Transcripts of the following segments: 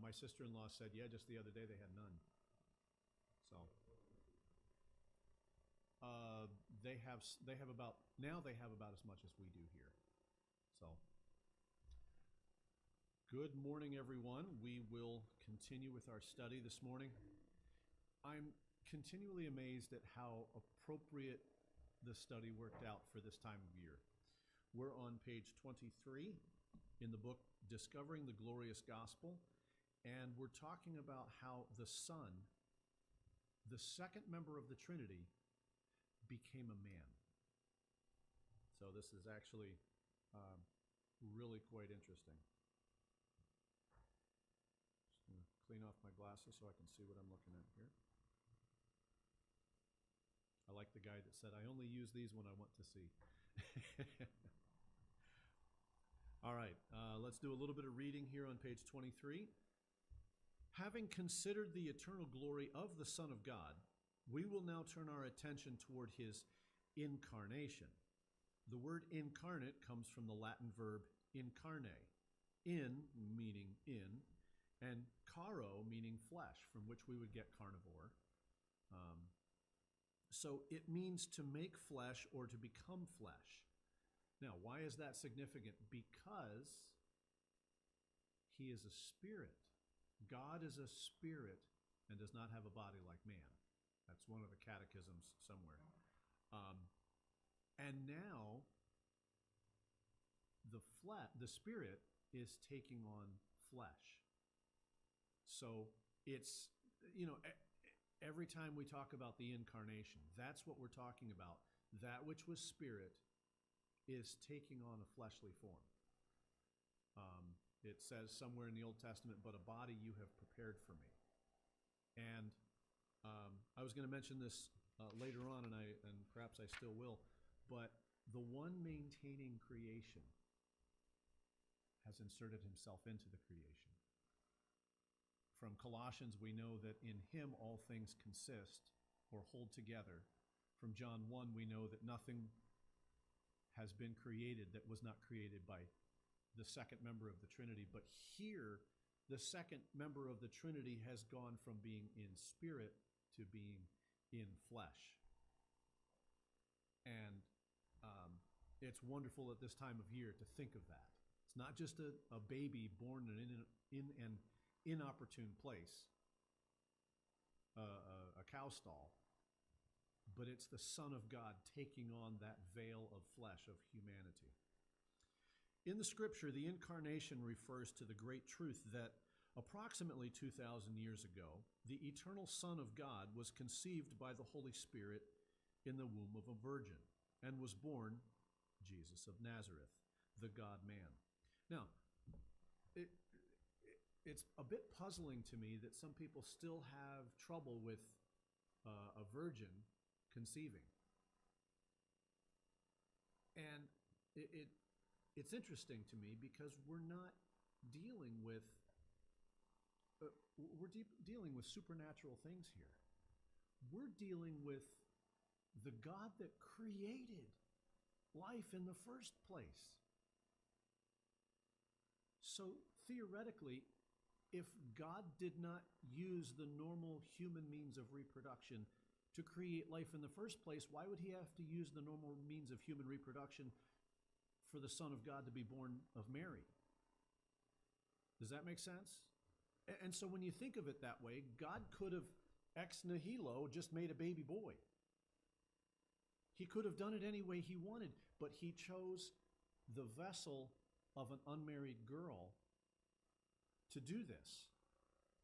My sister-in-law said, yeah, just the other day they had none. So they have about as much as we do here. So good morning, everyone. We will continue with our study this morning. I'm continually amazed at how appropriate the study worked out for this time of year. We're on page 23 in the book Discovering the Glorious Gospel, and we're talking about how the Son, the second member of the Trinity, became a man. So this is actually really quite interesting. Just going to clean off my glasses so I can see what I'm looking at here. I like the guy that said, I only use these when I want to see. All right, let's do a little bit of reading here on page 23. Having considered the eternal glory of the Son of God, we will now turn our attention toward his incarnation. The word incarnate comes from the Latin verb incarne, in meaning in, and caro meaning flesh, from which we would get carnivore. So it means to make flesh or to become flesh. Now, why is that significant? Because he is a spirit. God is a spirit and does not have a body like man. That's one of the catechisms somewhere. And now the spirit is taking on flesh. So it's, every time we talk about the incarnation, that's what we're talking about. That which was spirit is taking on a fleshly form. It says somewhere in the Old Testament, but a body you have prepared for me. And I was going to mention this later on, and perhaps I still will, but the one maintaining creation has inserted himself into the creation. From Colossians, we know that in him all things consist or hold together. From John 1, we know that nothing has been created that was not created by the second member of the Trinity. But here, the second member of the Trinity has gone from being in spirit to being in flesh. And it's wonderful at this time of year to think of that. It's not just a baby born in an inopportune place, a cow stall, but it's the Son of God taking on that veil of flesh, of humanity. In the scripture, the incarnation refers to the great truth that approximately 2,000 years ago, the eternal Son of God was conceived by the Holy Spirit in the womb of a virgin and was born Jesus of Nazareth, the God-man. Now, it's a bit puzzling to me that some people still have trouble with a virgin conceiving. And it's interesting to me because we're not dealing with dealing with supernatural things here. We're dealing with the God that created life in the first place. So theoretically, if God did not use the normal human means of reproduction to create life in the first place, why would he have to use the normal means of human reproduction for the Son of God to be born of Mary? Does that make sense? And so when you think of it that way, God could have ex nihilo just made a baby boy. He could have done it any way he wanted, but he chose the vessel of an unmarried girl to do this.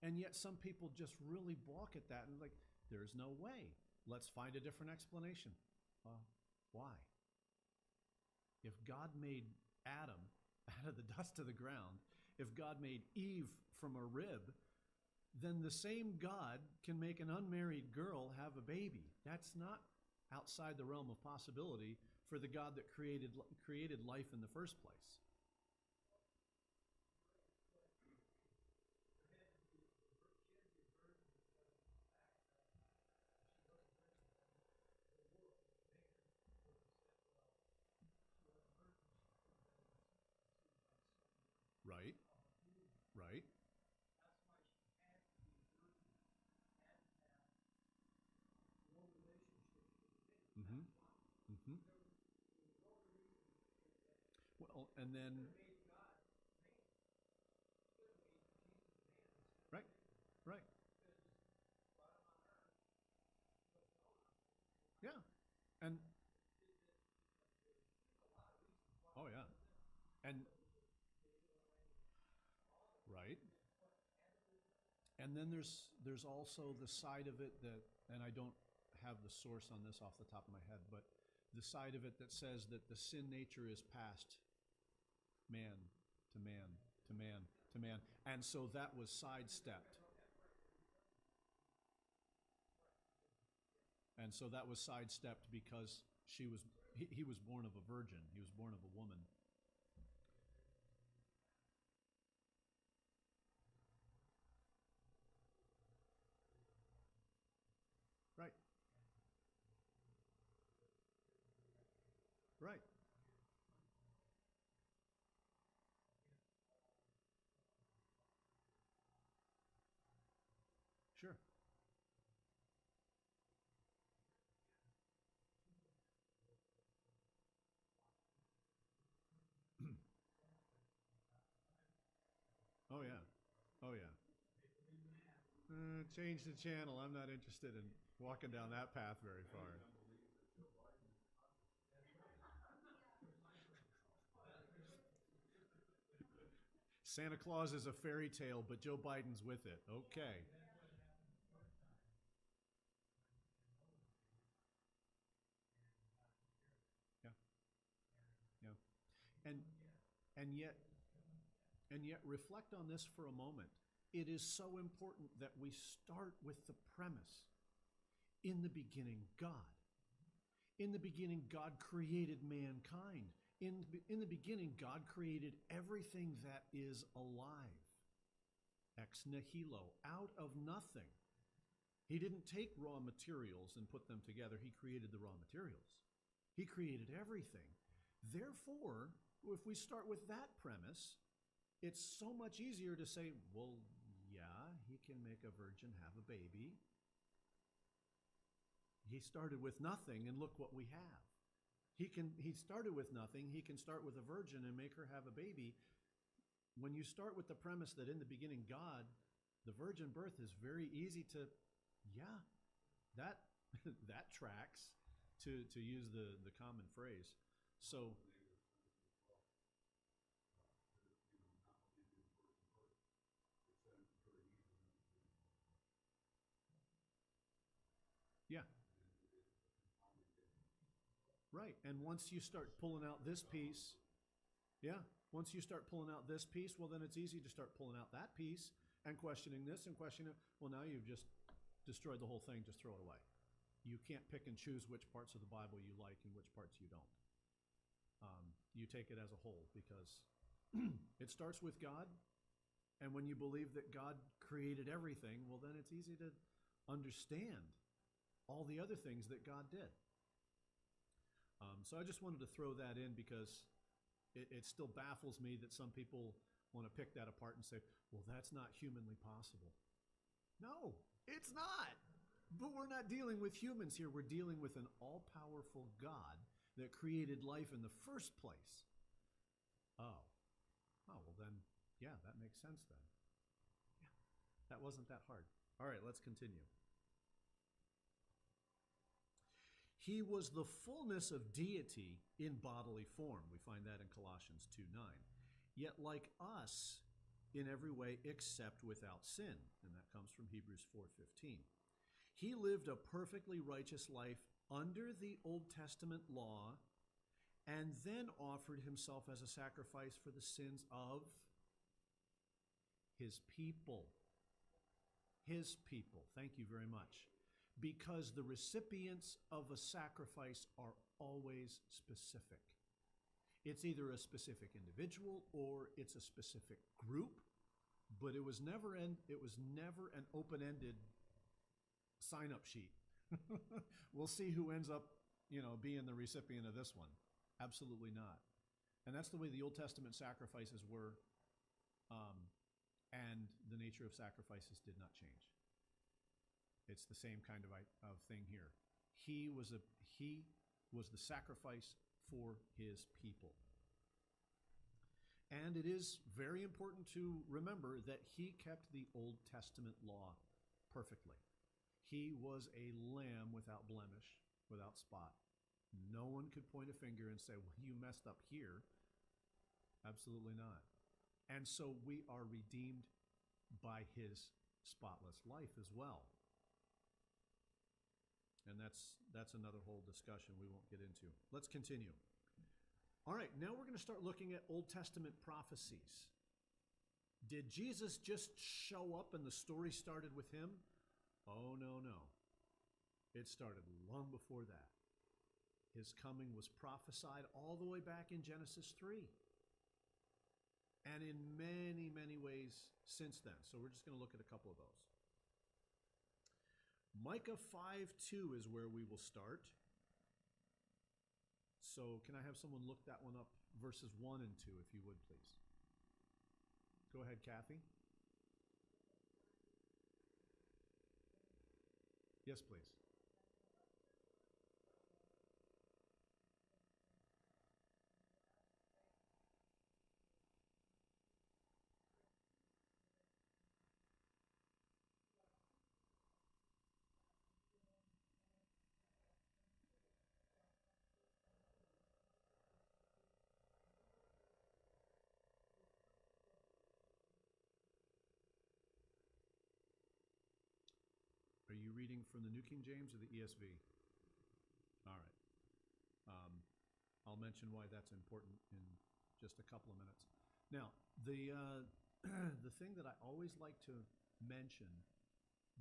And yet some people just really balk at that and like, there's no way. Let's find a different explanation. Why? If God made Adam out of the dust of the ground, if God made Eve from a rib, then the same God can make an unmarried girl have a baby. That's not outside the realm of possibility for the God that created life in the first place. Right. and then right, right, yeah, and oh yeah, and right, and then there's also the side of it that, and I don't have the source on this off the top of my head, but the side of it that says that the sin nature is passed man to man to man to man, and so that was sidestepped. And so that was sidestepped because he was born of a virgin. He was born of a woman. Right. Right. Sure. Oh yeah. Oh yeah. Change the channel. I'm not interested in walking down that path very far. Santa Claus is a fairy tale, but Joe Biden's with it. Okay. Yeah. Yeah. And and yet and yet reflect on this for a moment. It is so important that we start with the premise. In the beginning, God. In the beginning, God created mankind. In the beginning, God created everything that is alive. Ex nihilo, out of nothing. He didn't take raw materials and put them together. He created the raw materials. He created everything. Therefore, if we start with that premise, it's so much easier to say, well, yeah, he can make a virgin have a baby. He started with nothing, and look what we have. He started with nothing. He can start with a virgin and make her have a baby. When you start with the premise that in the beginning God, the virgin birth is very easy to, yeah, that that tracks, to use the common phrase. So yeah, right. And once you start pulling out this piece, yeah, once you start pulling out this piece, well, then it's easy to start pulling out that piece and questioning this and questioning it. Well, now you've just destroyed the whole thing. Just throw it away. You can't pick and choose which parts of the Bible you like and which parts you don't. You take it as a whole because it starts with God. And when you believe that God created everything, well, then it's easy to understand all the other things that God did. So I just wanted to throw that in because it still baffles me that some people want to pick that apart and say, well, that's not humanly possible. No, it's not. But we're not dealing with humans here. We're dealing with an all-powerful God that created life in the first place. Oh. Oh, well then, yeah, that makes sense then. Yeah, that wasn't that hard. All right, let's continue. He was the fullness of deity in bodily form. We find that in Colossians 2:9. Yet like us in every way except without sin. And that comes from Hebrews 4:15. He lived a perfectly righteous life under the Old Testament law and then offered himself as a sacrifice for the sins of his people. His people. Thank you very much. Because the recipients of a sacrifice are always specific. It's either a specific individual or it's a specific group, but it was never an open-ended sign-up sheet. We'll see who ends up, being the recipient of this one. Absolutely not. And that's the way the Old Testament sacrifices were, and the nature of sacrifices did not change. It's the same kind of thing here. He was the sacrifice for his people. And it is very important to remember that he kept the Old Testament law perfectly. He was a lamb without blemish, without spot. No one could point a finger and say, well, you messed up here. Absolutely not. And so we are redeemed by his spotless life as well. And that's another whole discussion we won't get into. Let's continue. All right, now we're going to start looking at Old Testament prophecies. Did Jesus just show up and the story started with him? Oh, no. It started long before that. His coming was prophesied all the way back in Genesis 3. And in many, many ways since then. So we're just going to look at a couple of those. Micah 5:2 is where we will start. So can I have someone look that one up, verses 1 and 2, if you would, please? Go ahead, Kathy. Yes, please. Are you reading from the New King James or the ESV? All right. I'll mention why that's important in just a couple of minutes. Now, the the thing that I always like to mention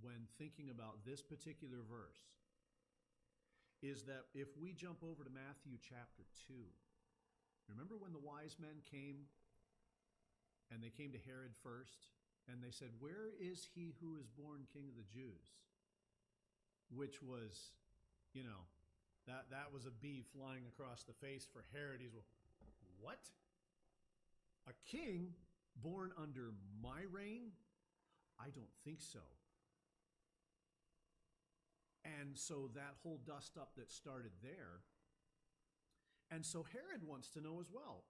when thinking about this particular verse is that if we jump over to Matthew chapter 2, remember when the wise men came and they came to Herod first and they said, "Where is he who is born King of the Jews?" Which was, that was a bee flying across the face for Herod. He's, what? A king born under my reign? I don't think so. And so that whole dust up that started there. And so Herod wants to know as well.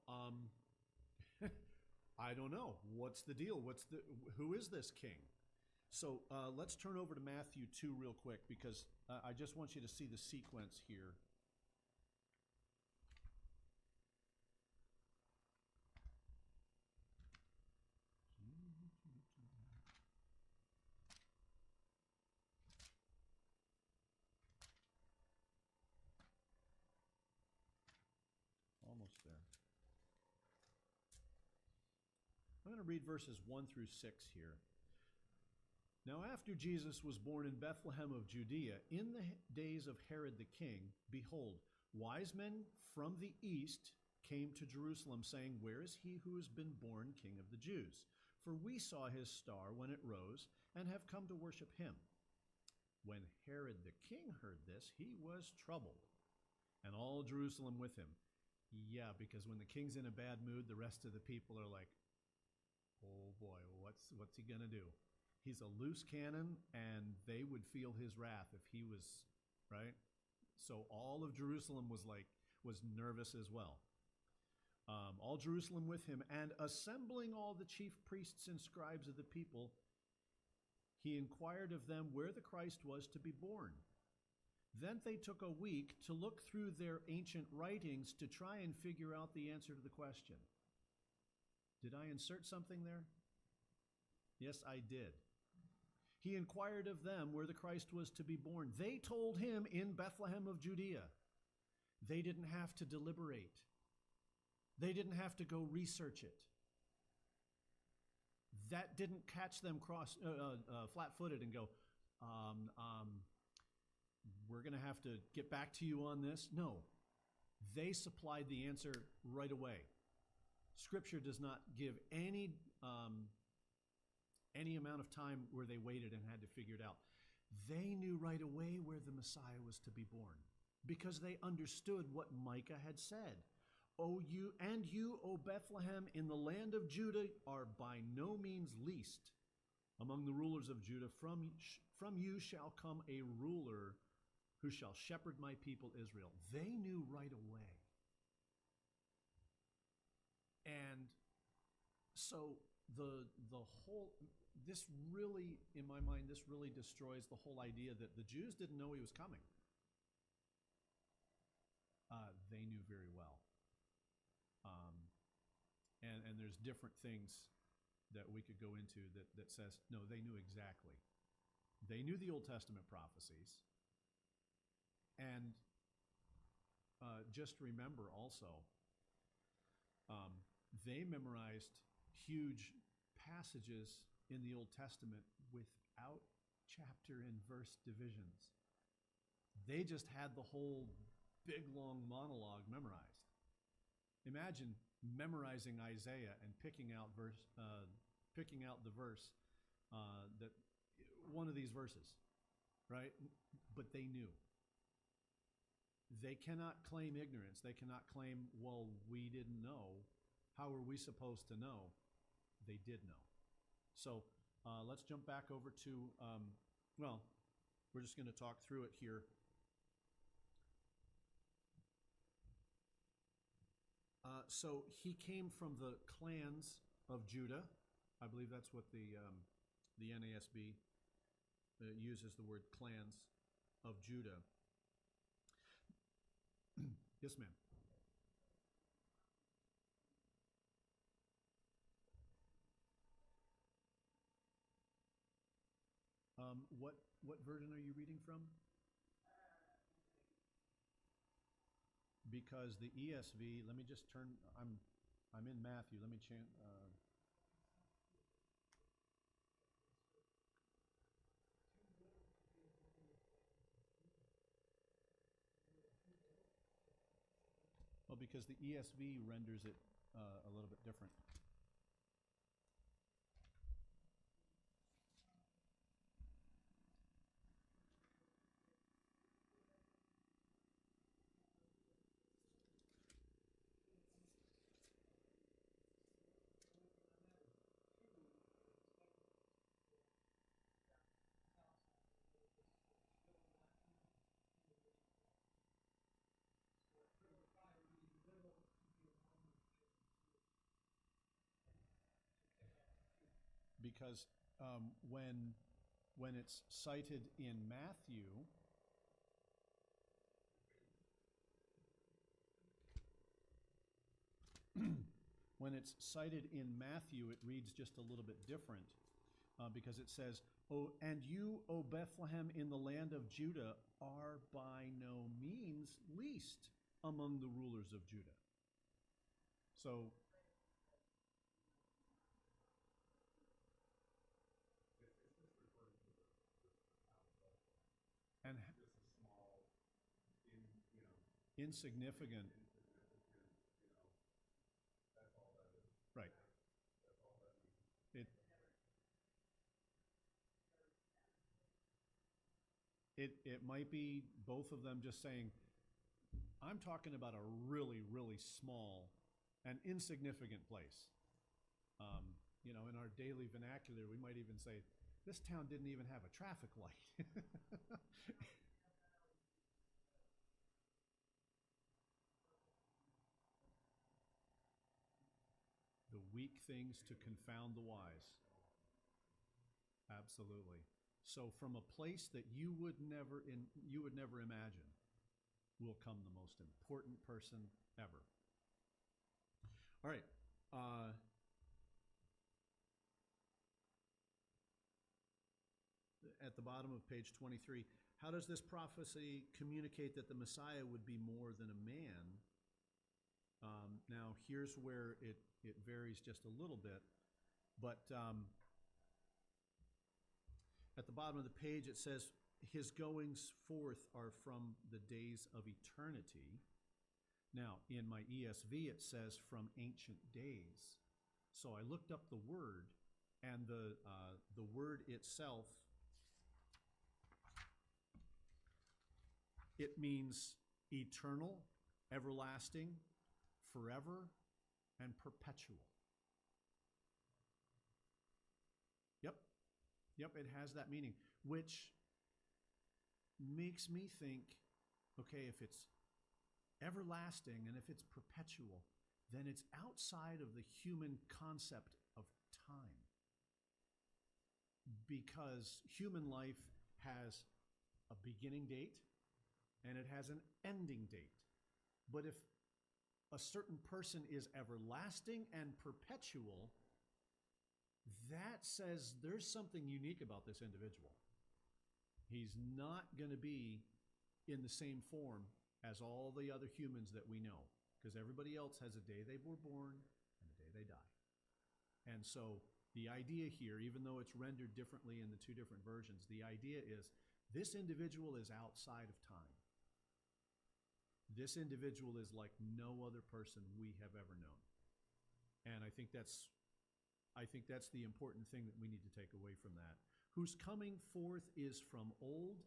I don't know. What's the deal? Who is this king? So let's turn over to Matthew 2 real quick, because I just want you to see the sequence here. Almost there. I'm going to read verses 1 through 6 here. Now after Jesus was born in Bethlehem of Judea, in the days of Herod the king, behold, wise men from the east came to Jerusalem, saying, "Where is he who has been born King of the Jews? For we saw his star when it rose, and have come to worship him." When Herod the king heard this, he was troubled, and all Jerusalem with him. Yeah, because when the king's in a bad mood, the rest of the people are like, oh boy, what's he going to do? He's a loose cannon, and they would feel his wrath if he was, right? So all of Jerusalem was nervous as well. All Jerusalem with him, and assembling all the chief priests and scribes of the people, he inquired of them where the Christ was to be born. Then they took a week to look through their ancient writings to try and figure out the answer to the question. Did I insert something there? Yes, I did. He inquired of them where the Christ was to be born. They told him in Bethlehem of Judea. They didn't have to deliberate. They didn't have to go research it. That didn't catch them flat-footed and go, we're going to have to get back to you on this. No, they supplied the answer right away. Scripture does not give any amount of time where they waited and had to figure it out. They knew right away where the Messiah was to be born because they understood what Micah had said. O Bethlehem, in the land of Judah, are by no means least among the rulers of Judah. From you shall come a ruler who shall shepherd my people Israel. They knew right away. And So the whole this really, in my mind, this really destroys the whole idea that the Jews didn't know he was coming. They knew very well. And there's different things that we could go into that says, no, they knew exactly. They knew the Old Testament prophecies. And just remember also, they memorized huge passages in the Old Testament without chapter and verse divisions. They just had the whole big, long monologue memorized. Imagine memorizing Isaiah and picking out the verse that one of these verses, right? But they knew. They cannot claim ignorance. They cannot claim, well, we didn't know. How are we supposed to know? They did know. So let's jump back over to, we're just going to talk through it here. So he came from the clans of Judah. I believe that's what the NASB uses, the word clans of Judah. Yes, ma'am. What version are you reading from? Because the ESV, let me just turn, I'm in Matthew, let me change, well, because the ESV renders it a little bit different. Because when it's cited in Matthew, it reads just a little bit different because it says, "Oh, and you, O Bethlehem, in the land of Judah, are by no means least among the rulers of Judah." So. And insignificant. Right. It might be both of them just saying, I'm talking about a really, really small and insignificant place. In our daily vernacular, we might even say, this town didn't even have a traffic light. The weak things to confound the wise. Absolutely. So from a place that you would never imagine will come the most important person ever. All right. At the bottom of page 23, how does this prophecy communicate that the Messiah would be more than a man? Now, here's where it varies just a little bit, but at the bottom of the page it says, his goings forth are from the days of eternity. Now, in my ESV it says from ancient days. So I looked up the word, and the word itself, it means eternal, everlasting, forever, and perpetual. Yep, it has that meaning, which makes me think, okay, if it's everlasting and if it's perpetual, then it's outside of the human concept time. Because human life has a beginning date and it has an ending date. But if a certain person is everlasting and perpetual, that says there's something unique about this individual. He's not going to be in the same form as all the other humans that we know, because everybody else has a day they were born and a day they die. And so the idea here, even though it's rendered differently in the two different versions, the idea is this individual is outside of time. This individual is like no other person we have ever known. And I think that's the important thing that we need to take away from that. Whose coming forth is from old,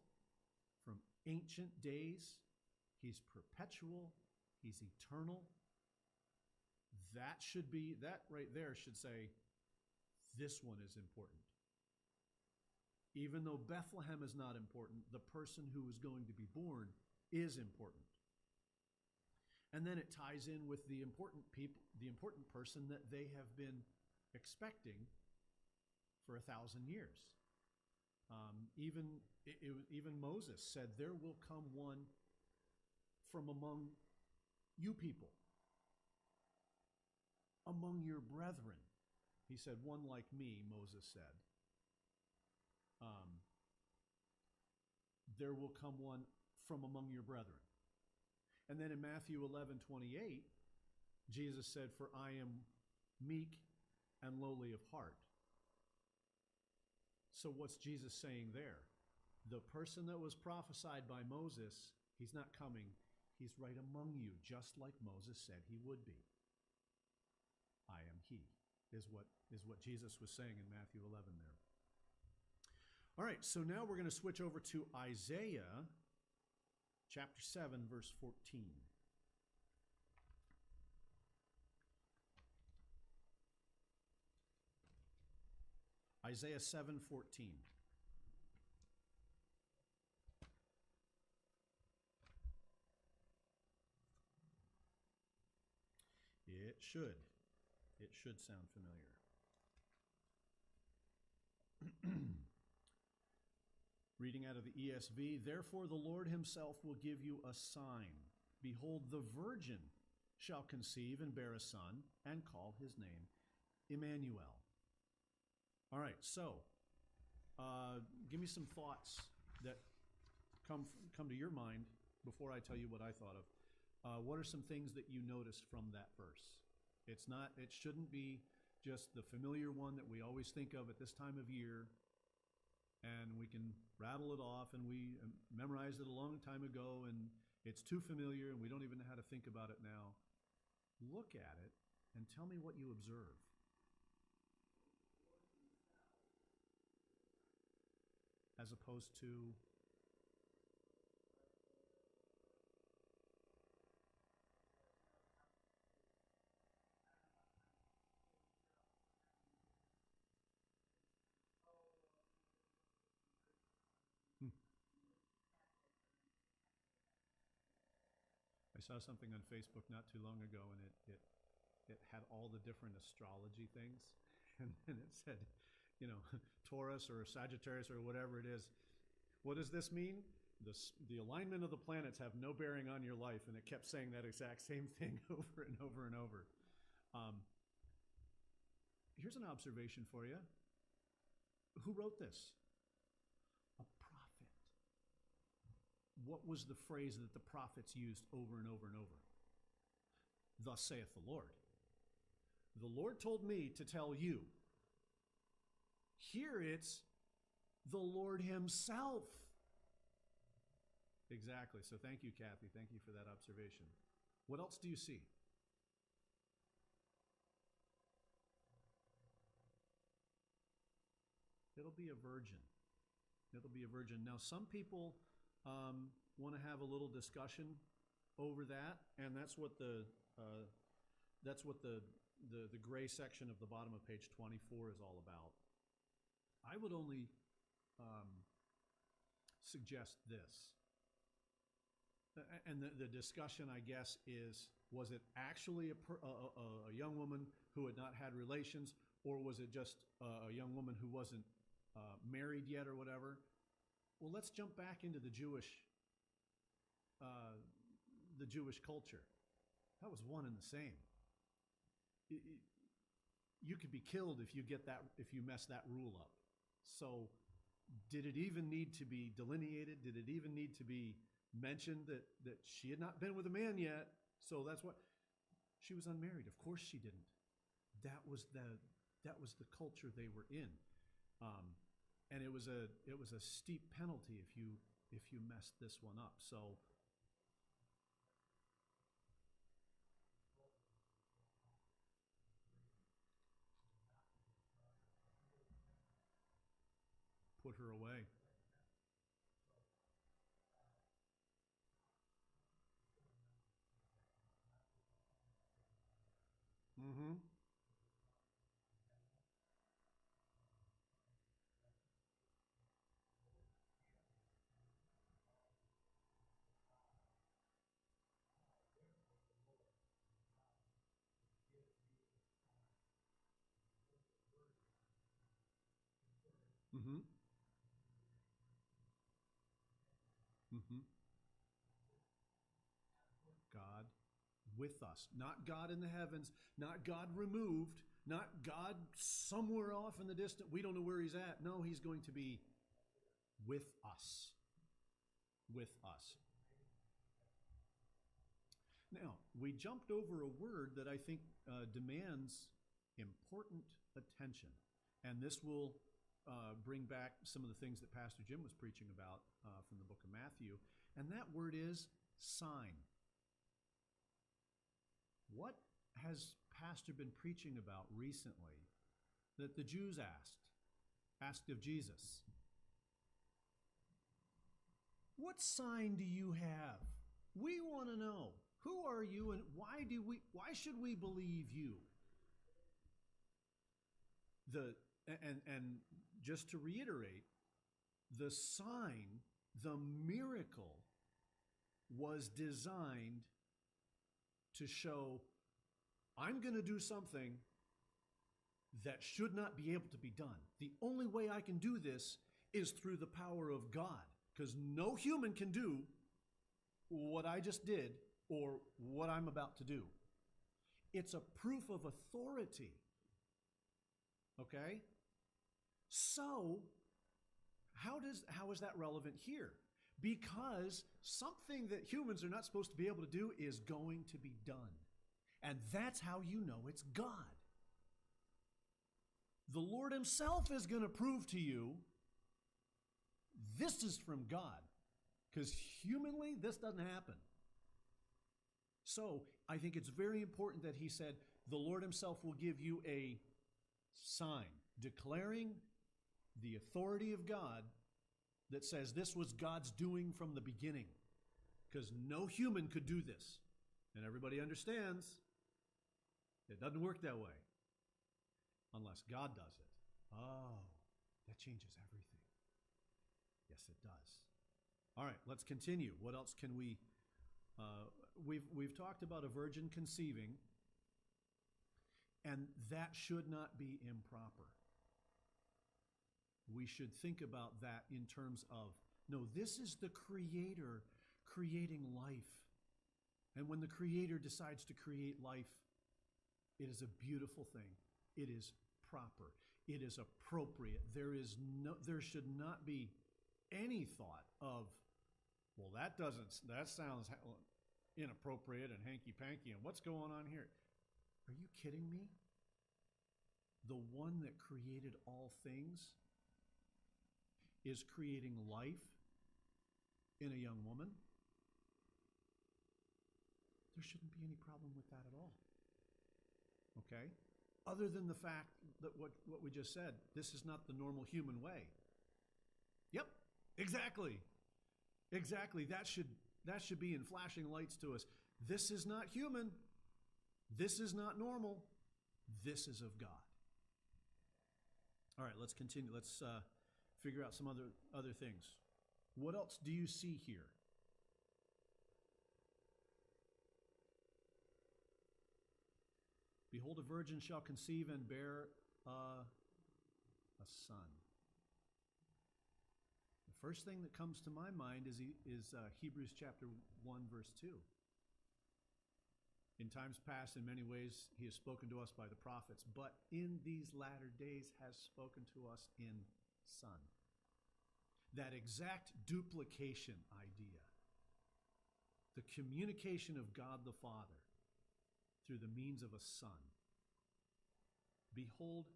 from ancient days. He's perpetual. He's eternal. That right there should say, this one is important. Even though Bethlehem is not important, the person who is going to be born is important. And then it ties in with the important person that they have been expecting for 1,000 years. Even Moses said, there will come one from among you people, among your brethren. He said, one like me, Moses said. There will come one from among your brethren. And then in Matthew 11:28, Jesus said, for I am meek and lowly of heart. So what's Jesus saying there? The person that was prophesied by Moses, he's not coming. He's right among you, just like Moses said he would be. I am he, is what Jesus was saying in Matthew 11 there. All right, so now we're going to switch over to Isaiah chapter 7, verse 14. Isaiah 7:14. It should sound familiar. Reading out of the ESV, therefore the Lord himself will give you a sign. Behold, the virgin shall conceive and bear a son and call his name Emmanuel. All right, so give me some thoughts that come to your mind before I tell you what I thought of. What are some things that you noticed from that verse? It shouldn't be just the familiar one that we always think of at this time of year, and we can rattle it off, and we memorized it a long time ago, and it's too familiar, and we don't even know how to think about it now. Look at it and tell me what you observe. As opposed to I saw something on Facebook not too long ago, and it had all the different astrology things, and then it said, Taurus or Sagittarius or whatever it is. What does this mean? The alignment of the planets have no bearing on your life, and it kept saying that exact same thing over and over and over. Here's an observation for you. Who wrote this? A prophet. What was the phrase that the prophets used over and over and over? Thus saith the Lord. The Lord told me to tell you. Here it's the Lord himself. Exactly. So thank you, Kathy. Thank you for that observation. What else do you see? It'll be a virgin. It'll be a virgin. Now, some people want to have a little discussion over that, and that's what the gray section of the bottom of page 24 is all about. I would only suggest this. And the discussion, I guess, is, was it actually a young woman who had not had relations, Or was it just a young woman who wasn't married yet or whatever? Well, let's jump back into the Jewish culture. That was one and the same. You could be killed if you mess that rule up. So did it even need to be delineated? Did it even need to be mentioned that she had not been with a man yet? So that's what she was unmarried. Of course she didn't. That was the culture they were in, and it was a steep penalty if you messed this one up. So. Put her away. Mm-hmm. Mm-hmm. Mm-hmm. God with us. Not God in the heavens, not God removed, not God somewhere off in the distance. We don't know where he's at. No, he's going to be with us. With us. Now, we jumped over a word that I think demands important attention. And this will bring back some of the things that Pastor Jim was preaching about from the book of Matthew. And that word is sign. What has Pastor been preaching about recently that the Jews asked of Jesus? What sign do you have? We want to know. Who are you and why should we believe you? And just to reiterate, the sign, the miracle was designed to show I'm going to do something that should not be able to be done. The only way I can do this is through the power of God, because no human can do what I just did or what I'm about to do. It's a proof of authority. Okay? So, how is that relevant here? Because something that humans are not supposed to be able to do is going to be done. And that's how you know it's God. The Lord himself is going to prove to you this is from God. Because humanly, this doesn't happen. So, I think it's very important that he said, the Lord himself will give you a sign declaring the authority of God that says this was God's doing from the beginning. Because no human could do this. And everybody understands it doesn't work that way unless God does it. Oh, that changes everything. Yes, it does. All right, let's continue. What else can we... We've talked about a virgin conceiving, and that should not be improper. We should think about that in terms of, no, this is the Creator creating life. And when the Creator decides to create life, it is a beautiful thing. It is proper. It is appropriate. There should not be any thought of, well, that sounds inappropriate and hanky-panky, and what's going on here? Are you kidding me? The one that created all things is creating life in a young woman. There shouldn't be any problem with that at all. Okay? Other than the fact that what we just said, this is not the normal human way. Yep, exactly. Exactly. That should be in flashing lights to us. This is not human. This is not normal. This is of God. All right, let's continue. Let's figure out some other things. What else do you see here? Behold, a virgin shall conceive and bear a son. The first thing that comes to my mind is Hebrews chapter 1, verse 2. In times past, in many ways, he has spoken to us by the prophets, but in these latter days has spoken to us in Son. That exact duplication idea, the communication of God the Father through the means of a Son. Behold,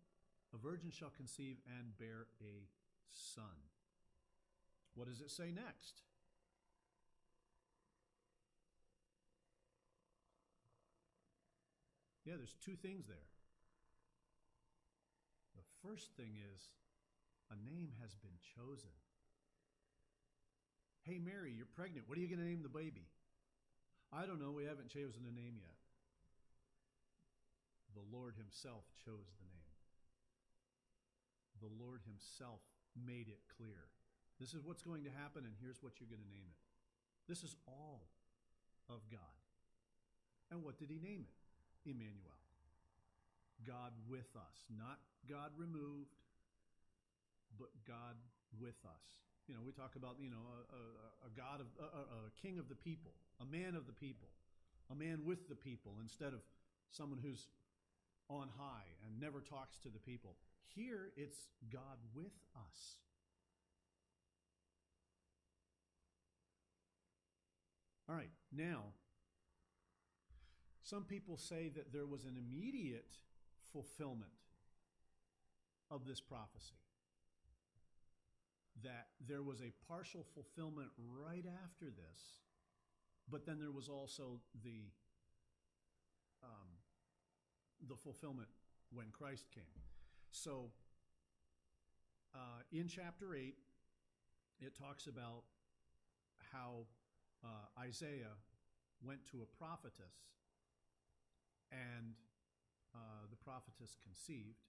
a virgin shall conceive and bear a son. What does it say next? Yeah, there's two things there. The first thing is a name has been chosen. Hey, Mary, you're pregnant. What are you going to name the baby? I don't know. We haven't chosen a name yet. The Lord himself chose the name. The Lord himself made it clear. This is what's going to happen, and here's what you're going to name it. This is all of God. And what did he name it? Emmanuel. God with us. Not God removed, but God with us. You know, we talk about, a God of, a king of the people, a man of the people, a man with the people, instead of someone who's on high and never talks to the people. Here, it's God with us. All right, now, some people say that there was an immediate fulfillment of this prophecy. That there was a partial fulfillment right after this, but then there was also the fulfillment when Christ came. So, in chapter 8, it talks about how Isaiah went to a prophetess, and the prophetess conceived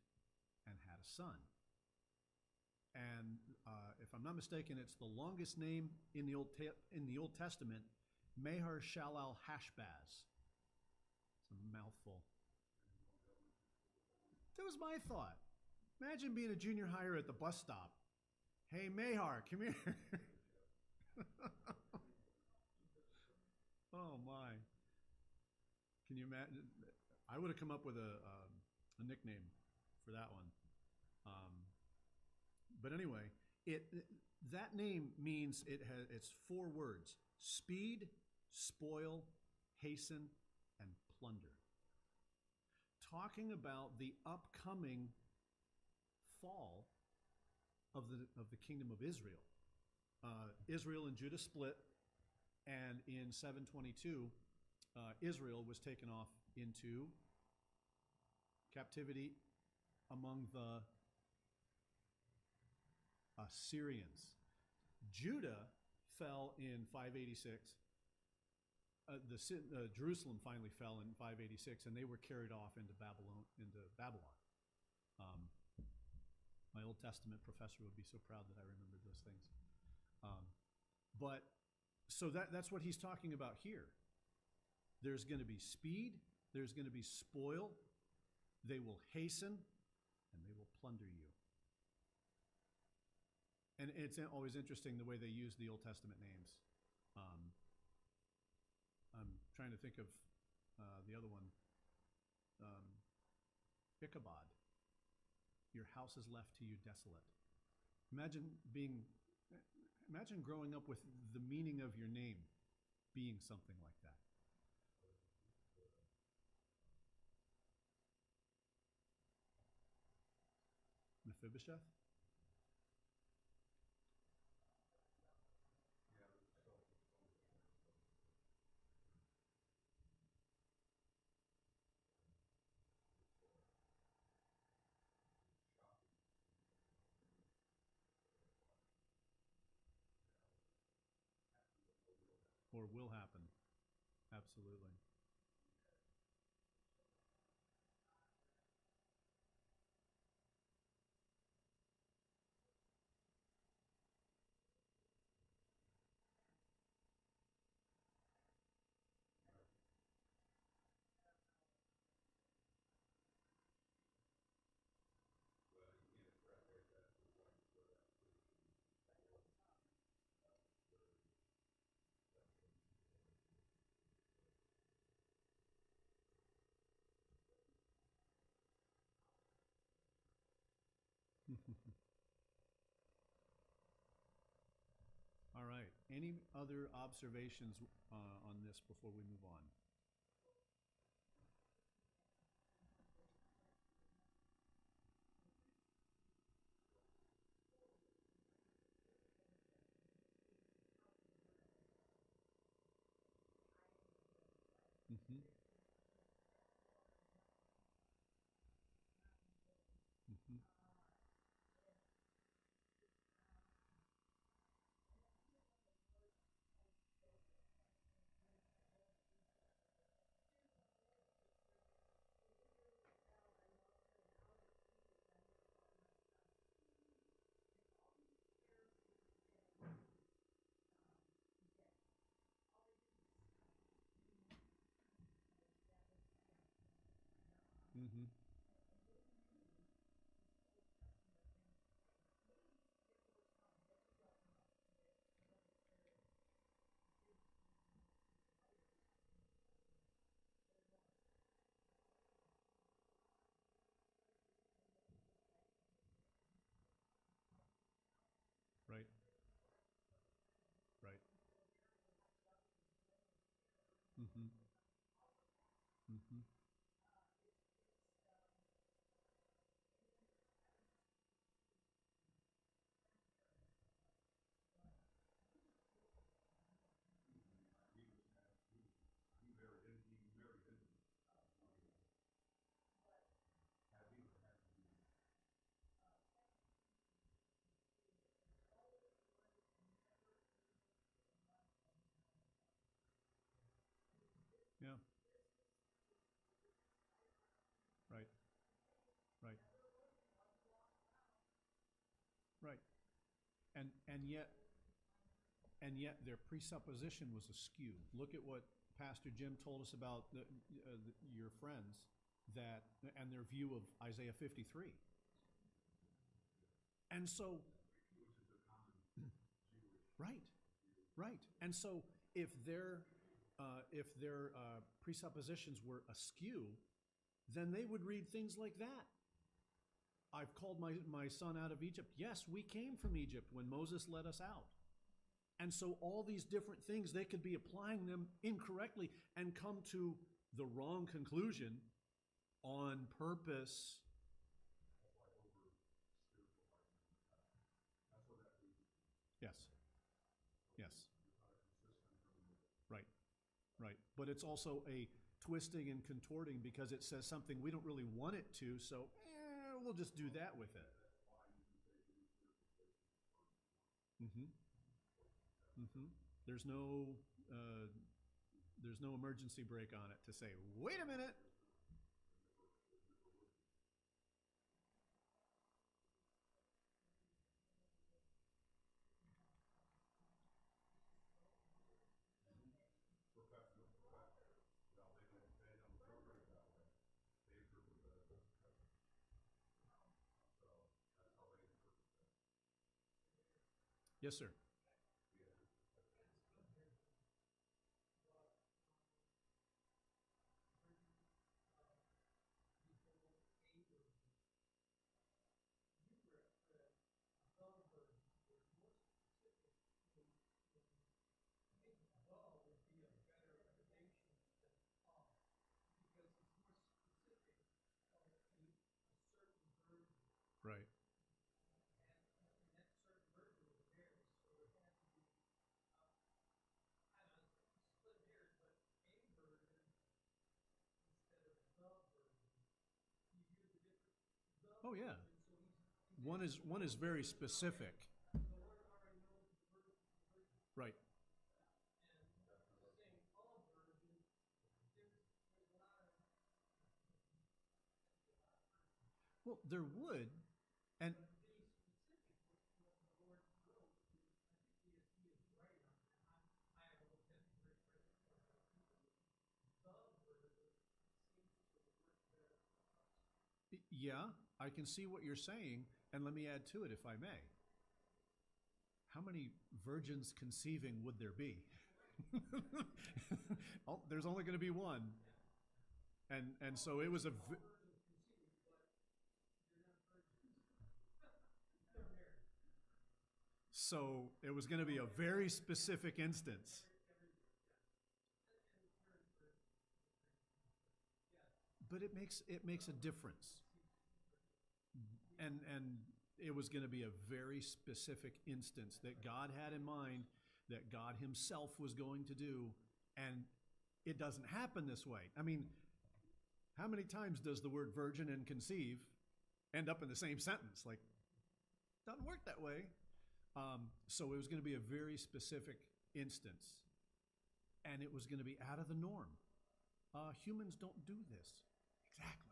and had a son. And if I'm not mistaken, it's the longest name in the Old Testament, Mahar Shalal Hashbaz. It's a mouthful. That was my thought. Imagine being a junior higher at the bus stop. Hey, Mahar, come here. Oh, my. Can you imagine? I would have come up with a nickname for that one. But anyway, that name means it's 4 words: speed, spoil, hasten, and plunder. Talking about the upcoming fall of the kingdom of Israel. Israel and Judah split, and in 722, Israel was taken off into captivity among the Assyrians. Judah fell in 586. Jerusalem finally fell in 586, and they were carried off into Babylon. My Old Testament professor would be so proud that I remembered those things. So that's what he's talking about here. There's going to be speed. There's going to be spoil. They will hasten, and they will plunder you. And it's always interesting the way they use the Old Testament names. I'm trying to think of the other one. Ichabod. Your house is left to you desolate. Imagine growing up with the meaning of your name being something like that. Mephibosheth? Or will happen. Absolutely. Any other observations on this before we move on? Mm-hmm. Mm-hmm. Mm-hmm. Right. Right. Mm-hmm. Mm-hmm. Yeah. Right. Right. Right. And yet their presupposition was askew. Look at what Pastor Jim told us about your friends that and their view of Isaiah 53. And so, right, right. And so, if their presuppositions were askew, then they would read things like that. I've called my son out of Egypt. Yes, we came from Egypt when Moses led us out. And so all these different things, they could be applying them incorrectly and come to the wrong conclusion on purpose. Yes. Yes. Right. Right. But it's also a twisting and contorting because it says something we don't really want it to, so we'll just do that with it. Mm-hmm. Mm-hmm. There's no uh, there's no emergency brake on it to say, wait a minute. Yes, sir. Right. Oh yeah. One is very specific. Right. Well, there would, and yeah, I can see what you're saying, and let me add to it, if I may. How many virgins conceiving would there be? Oh, there's only going to be one, and so it was So it was going to be a very specific instance. But it makes a difference. And it was going to be a very specific instance that God had in mind, that God himself was going to do, and it doesn't happen this way. I mean, how many times does the word virgin and conceive end up in the same sentence? Like, doesn't work that way. So it was going to be a very specific instance, and it was going to be out of the norm. Humans don't do this. Exactly.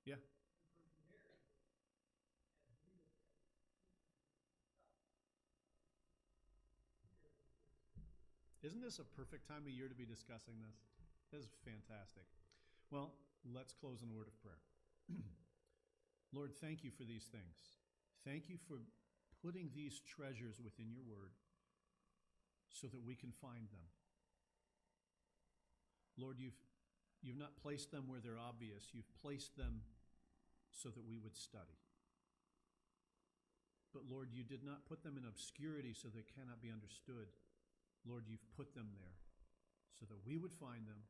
Yeah. Isn't this a perfect time of year to be discussing this? This is fantastic. Well, let's close in a word of prayer. Lord, thank you for these things. Thank you for putting these treasures within your word so that we can find them. Lord, you've not placed them where they're obvious. You've placed them so that we would study. But Lord, you did not put them in obscurity so they cannot be understood. Lord, you've put them there so that we would find them